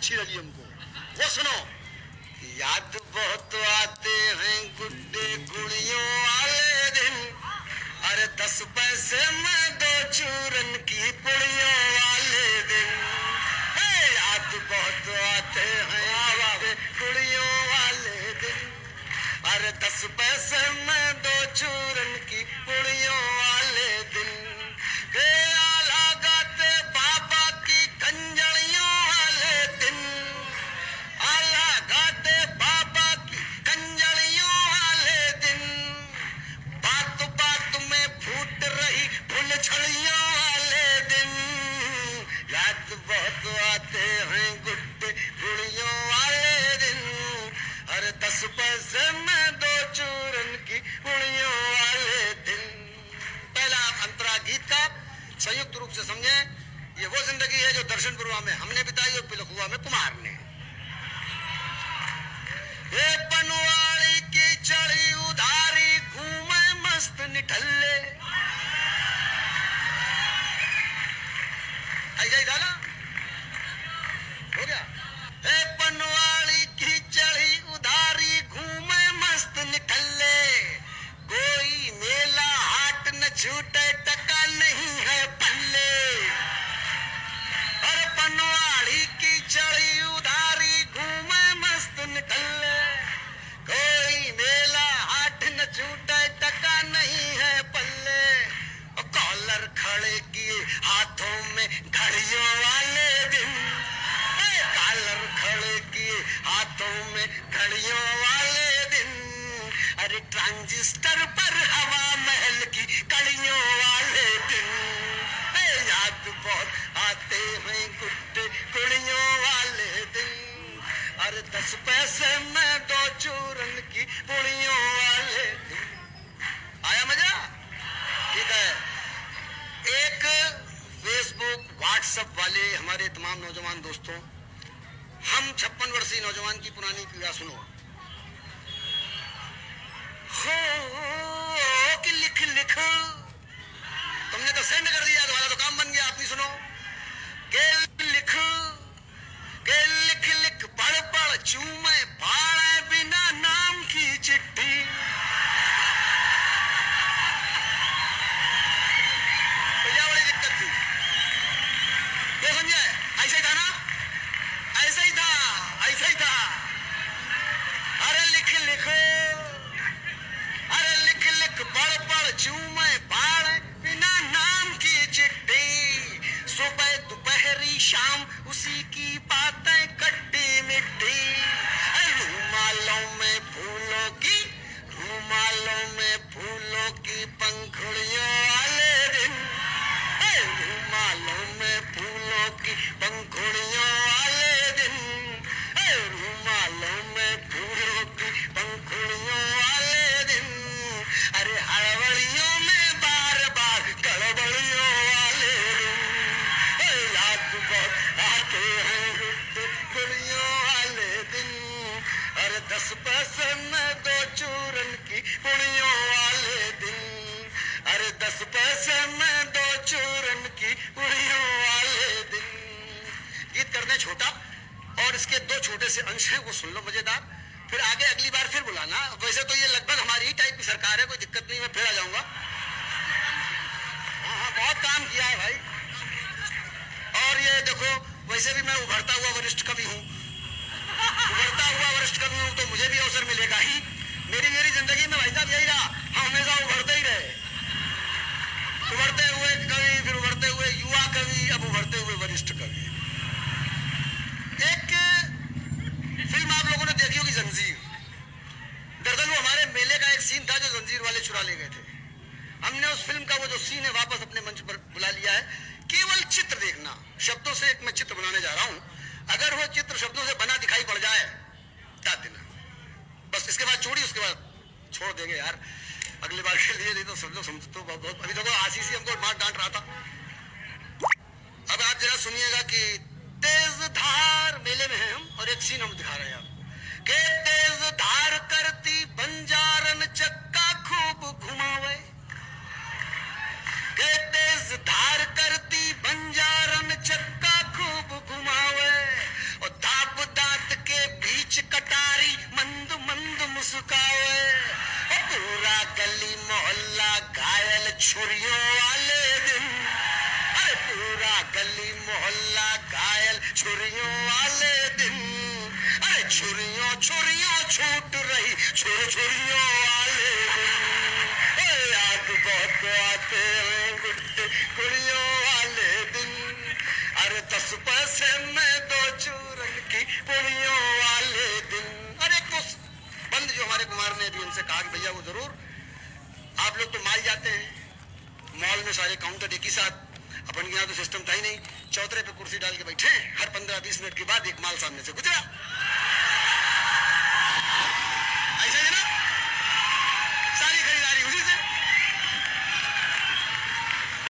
अच्छी लगी हमको। वो सुनो, याद बहुत आते हैं गुड्डे गुड़ियों वाले दिन, अरे 10 पैसे में 2 चूरन की पुड़ियों वाले दिन। याद बहुत आते हैं गुड़ियों वाले दिन, अरे 10 पैसे में 2 चूरन की पुड़ियों वाले दिन। आला गाते बाबा की कंजलियों वाले दिन, आला गाते बाबा की कंजलियों वाले दिन। बात बात में फूट रही फुलझड़ियों वाले दिन। याद बहुत आते हैं गुड्डे गुड़ियों वाले दिन, अरे 10 पैसे में 2 चूरन की पुड़ियों वाले दिन। पहला अंतरा गीत का संयुक्त रूप से समझे, ये वो जिंदगी है जो दर्शनपुरवा में हमने बिताई और पिलखुआ में कुमार ने। ये बनवाड़ी की चढ़ी उधारी घूमे मस्त निठल्ले, ऐसा ही था ना, हो गया। हे बनवाड़ी की चढ़ी उधारी घूमे मस्त निठल्ले, कोई मेला हाट न छूटे टका नहीं है पल्ले। और बनवाड़ी की चढ़ी उधारी घूमे मस्त निठल्ले, कोई मेला हाट न छूटे टका नहीं है पल्ले। और कॉलर खड़े किए हाथों में घड़ियों वाले दिन, कॉलर खड़े किए हाथों में घड़ियों वाले दिन। अरे ट्रांजिस्टर पर हवा महल की कड़ियों वाले दिन। याद बहुत आते हैं गुड्डे गुड़ियों वाले दिन, अरे 10 पैसे में 2 चूरन की पुड़ियों वाले दिन। आया मजा? ठीक है। एक फेसबुक व्हाट्सएप वाले हमारे तमाम नौजवान दोस्तों, हम 56 वर्षीय नौजवान की पुरानी पीड़ा सुनो। हो कि लिख लिख, तुमने तो सेंड कर दिया, तुम्हारा तो काम बन गया। अपनी सुनो के लिख पढ़ पढ़ चूमे फाड़े बिना नाम की चिट्ठी। भैया बड़ी दिक्कत थी, ये समझे? ऐसा ही था ना, ऐसा ही था, ऐसा ही था। अरे लिख पढ़ पढ़ चूमे फाड़े बिना नाम की चिट्ठी। सुबह दोपहरी शाम उसी की बातें खट्टी मिट्टी। रूमालों में फूलों की पंखुड़ियों वाले दिन, रूमालों में फूलों की पंखुड़ियों वाले दिन, रूमालों में फूलों की पंखुड़ियों वाले दिन। अरे हड़बड़ियों में बार बार गड़बड़ियों वाले दिन। याद बहुत आते हैं गुड़ियों वाले दिन, अरे 10 पैसे में 2 चूरन की पुड़ियों वाले दिन, अरे 10 पैसे में 2 चूरन की पुड़ियों वाले दिन। गीत करने छोटा और इसके 2 छोटे से अंश हैं, वो सुन लो मजेदार, फिर आगे अगली बार फिर बुलाना। वैसे तो ये लगभग हमारी ही टाइप की सरकार है, कोई दिक्कत नहीं, मैं फिर आ जाऊंगा। हाँ, बहुत काम किया है भाई। और ये देखो, वैसे भी मैं उभरता हुआ वरिष्ठ कवि हूँ, उभरता हुआ वरिष्ठ कवि हूँ, तो मुझे भी अवसर मिलेगा ही। मेरी जिंदगी में भाई साहब यही रहा, हम हमेशा उभरते ही रहे। उभरते हुए कवि, फिर उभरते हुए युवा कवि, अब उभरते हुए वरिष्ठ कवि। एक फिल्म आप लोगों ने देखी होगी, जंजीर। दरअसल वो हमारे मेले का एक सीन था जो जंजीर वाले चुरा ले गए थे। हमने उस फिल्म का वो जो सीन है वापस अपने मंच पर बुला लिया है। केवल चित्र देखना, शब्दों से एक मैं चित्र बनाने जा रहा हूं। अगर वो चित्र शब्दों से बना दिखाई पड़ जाए दाद देना, बस इसके बाद छोड़ी, उसके बाद छोड़ देंगे यार अगली बार के लिए। नहीं तो सब लोग समझ तो बहुत, अभी देखो आशीष हमको मार डांट रहा था। अब आप जरा सुनिएगा कि तेज धार मेले में है हम, और एक सीन हम दिखा रहे हैं आपको कि तेज धार करती बंजारन चक्का खूब घुमावे, के तेज धार करती बंजारन चक्का खूब घुमावे, और दाब मुस्कावे, पूरा गली मोहल्ला घायल छुरियों वाले दिन, अरे पूरा गली मोहल्ला घायल छुरियों वाले दिन, अरे छुरियों छुरियों छूट रही छुरियों वाले दिन, याद बहुत आते हैं गुड्डे गुड़ियों वाले दिन, अरे 10 पैसे में 2 चूरन की पुड़ियों वाले दिन। अरे कुछ बंद जो हमारे कुमार ने भी उनसे कहा कि भैया वो जरूर, आप लोग तो माल जाते हैं, मॉल में सारे काउंटर एक ही साथ, अपन के यहाँ तो सिस्टम था ही नहीं, चौतरे पे कुर्सी डाल के बैठे, हर 15-20 मिनट के बाद एक माल सामने से गुजरा।